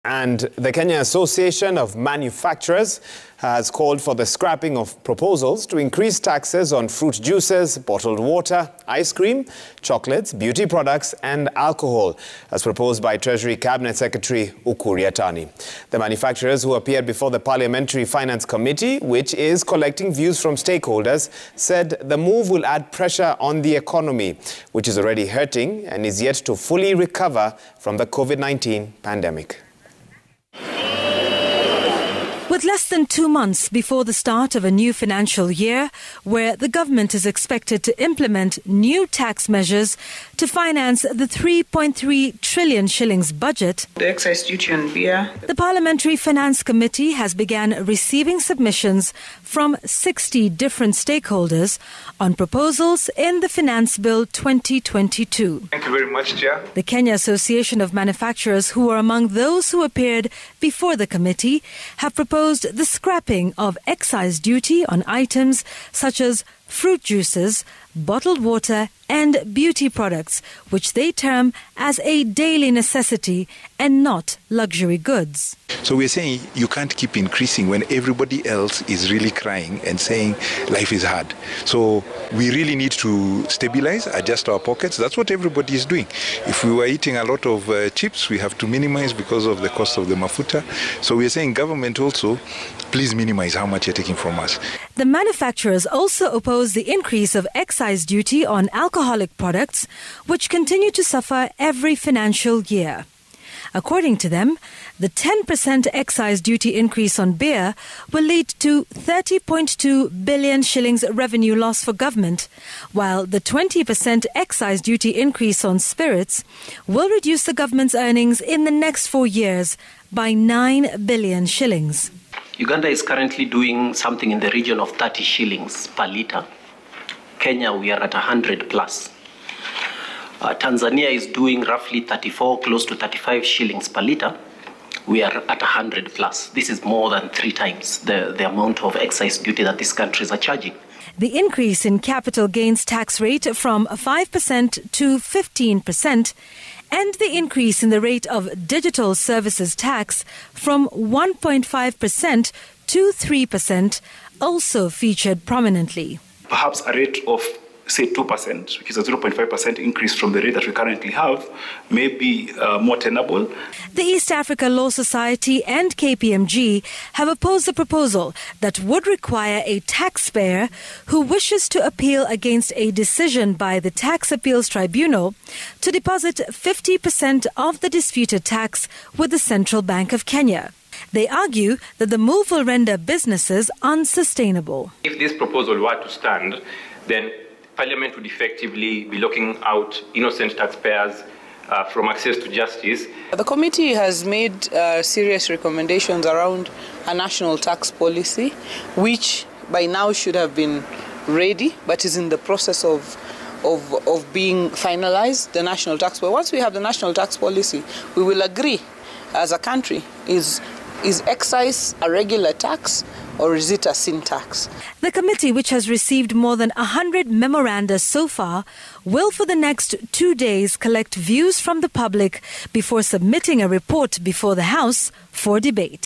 And the Kenya Association of Manufacturers has called for the scrapping of proposals to increase taxes on fruit juices, bottled water, ice cream, chocolates, beauty products and alcohol, as proposed by Treasury Cabinet Secretary Ukur Yatani. The manufacturers, who appeared before the Parliamentary Finance Committee, which is collecting views from stakeholders, said the move will add pressure on the economy, which is already hurting and is yet to fully recover from the COVID-19 pandemic. With less than 2 months before the start of a new financial year, where the government is expected to implement new tax measures to finance the 3.3 trillion shillings budget, the excise duty on beer. The Parliamentary Finance Committee has begun receiving submissions from 60 different stakeholders on proposals in the Finance Bill 2022. Thank you very much, Chair. The Kenya Association of Manufacturers, who are among those who appeared before the committee, have proposed the scrapping of excise duty on items such as fruit juices, bottled water and beauty products, which they term as a daily necessity and not luxury goods. So we're saying you can't keep increasing when everybody else is really crying and saying life is hard. So we really need to stabilize, adjust our pockets. That's what everybody is doing. If we were eating a lot of chips, we have to minimize because of the cost of the mafuta. So we're saying government also, please minimize how much you're taking from us. The manufacturers also oppose the increase of excise duty on alcoholic products, which continue to suffer every financial year. According to them, the 10% excise duty increase on beer will lead to 30.2 billion shillings revenue loss for government, while the 20% excise duty increase on spirits will reduce the government's earnings in the next 4 years by 9 billion shillings. Uganda is currently doing something in the region of 30 shillings per litre. Kenya, we are at 100 plus. Tanzania is doing roughly 34, close to 35 shillings per litre. We are at 100 plus. This is more than 3 times the amount of excise duty that these countries are charging. The increase in capital gains tax rate from 5% to 15% and the increase in the rate of digital services tax from 1.5% to 3% also featured prominently. Perhaps a rate of, say, 2%, which is a 0.5% increase from the rate that we currently have, may be more tenable. The East Africa Law Society and KPMG have opposed the proposal that would require a taxpayer who wishes to appeal against a decision by the Tax Appeals Tribunal to deposit 50% of the disputed tax with the Central Bank of Kenya. They argue that the move will render businesses unsustainable. If this proposal were to stand, then Parliament would effectively be locking out innocent taxpayers from access to justice. The committee has made serious recommendations around a national tax policy, which by now should have been ready, but is in the process of being finalized, the national tax policy. Once we have the national tax policy, we will agree as a country, is excise a regular tax or is it a sin tax? The committee, which has received more than 100 memoranda so far, will for the next 2 days collect views from the public before submitting a report before the House for debate.